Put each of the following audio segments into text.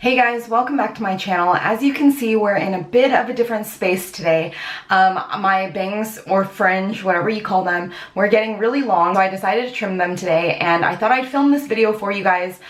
Hey guys, welcome back to my channel. As you can see, we're in a bit of a different space today. My bangs or fringe, whatever you call them, were getting really long, so I decided to trim them today, and I thought I'd film this video for you guys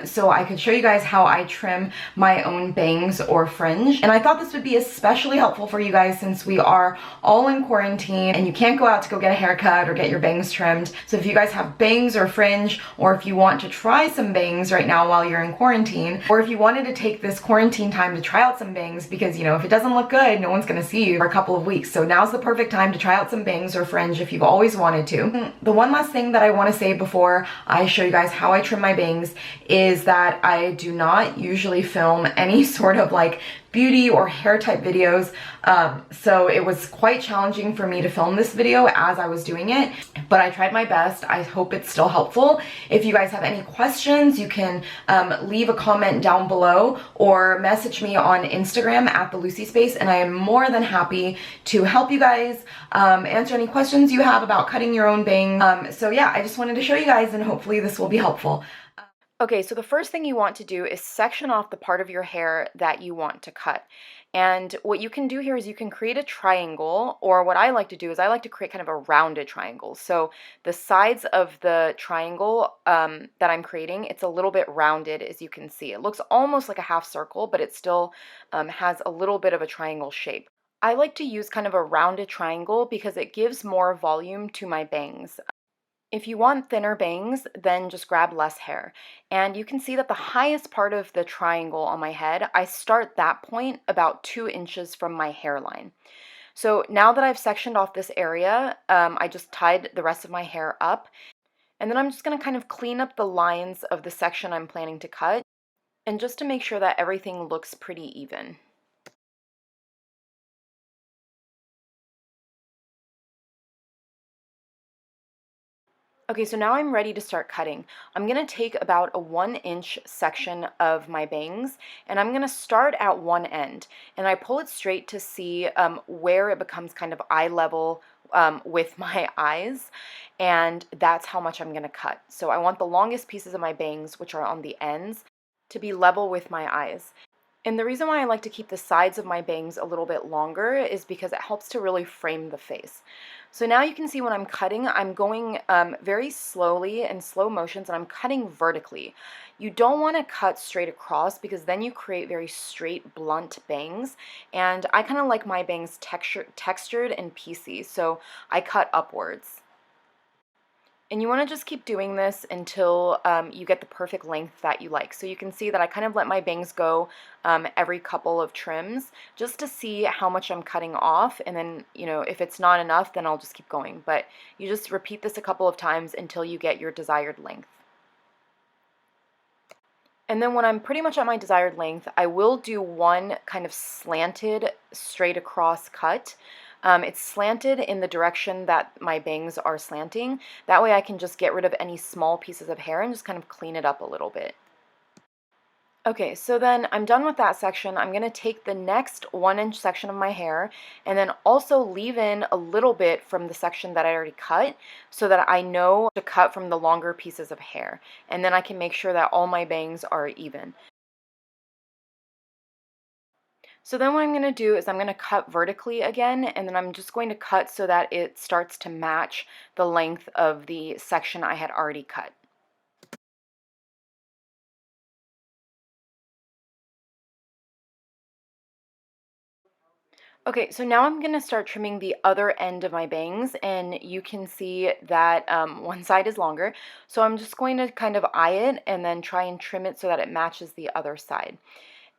so I could show you guys how I trim my own bangs or fringe. And I thought this would be especially helpful for you guys since we are all in quarantine and you can't go out to go get a haircut or get your bangs trimmed. So if you guys have bangs or fringe, or if you want to try some bangs right now while you're in quarantine, or if you wanted to take this quarantine time to try out some bangs because, you know, if it doesn't look good, no one's gonna see you for a couple of weeks. So now's the perfect time to try out some bangs or fringe if you've always wanted to. The one last thing that I want to say before I show you guys how I trim my bangs is that I do not usually film any sort of like beauty or hair type videos, so it was quite challenging for me to film this video as I was doing it, but I tried my best. I hope it's still helpful. If you guys have any questions, you can leave a comment down below or message me on Instagram at the Lucy Space, and I am more than happy to help you guys answer any questions you have about cutting your own bangs. So yeah, I just wanted to show you guys, and hopefully this will be helpful. Okay, so the first thing you want to do is section off the part of your hair that you want to cut. And what you can do here is you can create a triangle, or what I like to do is I like to create kind of a rounded triangle. So the sides of the triangle that I'm creating, it's a little bit rounded, as you can see. It looks almost like a half circle, but it still has a little bit of a triangle shape. I like to use kind of a rounded triangle because it gives more volume to my bangs. If you want thinner bangs, then just grab less hair. And you can see that the highest part of the triangle on my head, I start that point about 2 inches from my hairline. So now that I've sectioned off this area, I just tied the rest of my hair up. And then I'm just going to kind of clean up the lines of the section I'm planning to cut, and just to make sure that everything looks pretty even. Okay, so now I'm ready to start cutting. I'm going to take about a 1-inch section of my bangs, and I'm going to start at one end, and I pull it straight to see where it becomes kind of eye level with my eyes, and that's how much I'm going to cut. So I want the longest pieces of my bangs, which are on the ends, to be level with my eyes. And the reason why I like to keep the sides of my bangs a little bit longer is because it helps to really frame the face. So now you can see when I'm cutting, I'm going very slowly in slow motions, and I'm cutting vertically. You don't want to cut straight across because then you create very straight, blunt bangs. And I kind of like my bangs textured and piecey, so I cut upwards. And you want to just keep doing this until you get the perfect length that you like. So you can see that I kind of let my bangs go every couple of trims just to see how much I'm cutting off. And then, you know, if it's not enough, then I'll just keep going. But you just repeat this a couple of times until you get your desired length. And then when I'm pretty much at my desired length, I will do one kind of slanted straight across cut. It's slanted in the direction that my bangs are slanting. That way I can just get rid of any small pieces of hair and just kind of clean it up a little bit. Okay, so then I'm done with that section. I'm going to take the next 1-inch section of my hair and then also leave in a little bit from the section that I already cut so that I know to cut from the longer pieces of hair. And then I can make sure that all my bangs are even. So then what I'm going to do is I'm going to cut vertically again, and then I'm just going to cut so that it starts to match the length of the section I had already cut. Okay, so now I'm going to start trimming the other end of my bangs, and you can see that one side is longer. So I'm just going to kind of eye it and then try and trim it so that it matches the other side.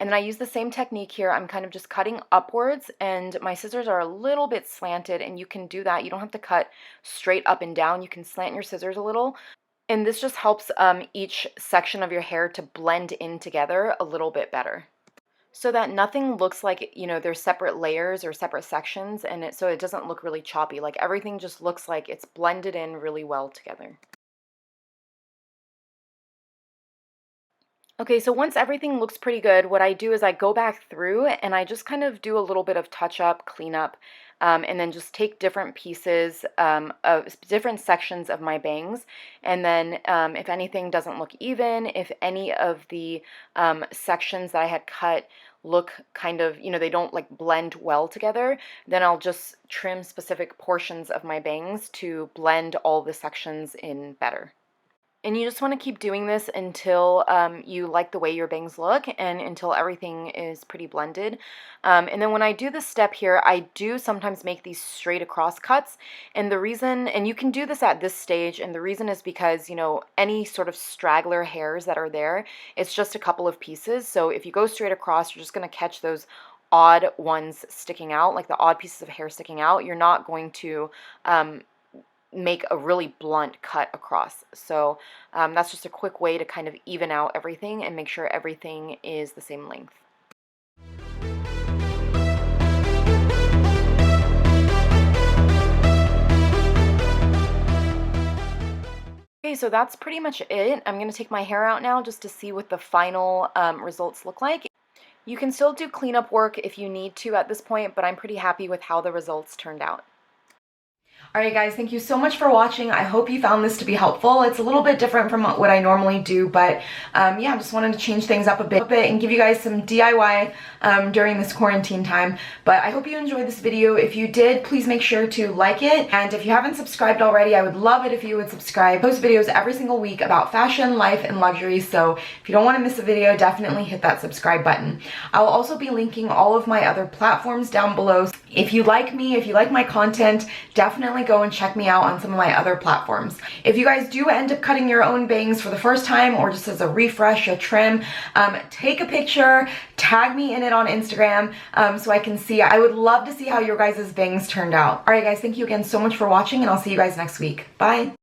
And then I use the same technique here. I'm kind of just cutting upwards, and my scissors are a little bit slanted, and you can do that. You don't have to cut straight up and down. You can slant your scissors a little. And this just helps each section of your hair to blend in together a little bit better, so that nothing looks like, you know, there's separate layers or separate sections, and so it doesn't look really choppy. Like everything just looks like it's blended in really well together. Okay, so once everything looks pretty good, what I do is I go back through and I just kind of do a little bit of touch up, clean up, and then just take different pieces of different sections of my bangs. And then if anything doesn't look even, if any of the sections that I had cut look kind of, they don't like blend well together, then I'll just trim specific portions of my bangs to blend all the sections in better. And you just want to keep doing this until you like the way your bangs look and until everything is pretty blended. And then when I do this step here, I do sometimes make these straight across cuts. And the reason, and you can do this at this stage, and the reason is because, any sort of straggler hairs that are there, it's just a couple of pieces. So if you go straight across, you're just going to catch those odd ones sticking out, like the odd pieces of hair sticking out. You're not going to make a really blunt cut across. So that's just a quick way to kind of even out everything and make sure everything is the same length. Okay, so that's pretty much it. I'm going to take my hair out now just to see what the final results look like. You can still do cleanup work if you need to at this point, but I'm pretty happy with how the results turned out. Alright guys, thank you so much for watching. I hope you found this to be helpful. It's a little bit different from what I normally do, but yeah, I just wanted to change things up a bit and give you guys some DIY during this quarantine time. But I hope you enjoyed this video. If you did, please make sure to like it. And if you haven't subscribed already, I would love it if you would subscribe. I post videos every single week about fashion, life, and luxury, so if you don't want to miss a video, definitely hit that subscribe button. I'll also be linking all of my other platforms down below. If you like me, if you like my content, definitely go and check me out on some of my other platforms. If you guys do end up cutting your own bangs for the first time or just as a refresh, a trim, take a picture, tag me in it on Instagram so I can see. I would love to see how your guys' bangs turned out. Alright guys, thank you again so much for watching, and I'll see you guys next week. Bye!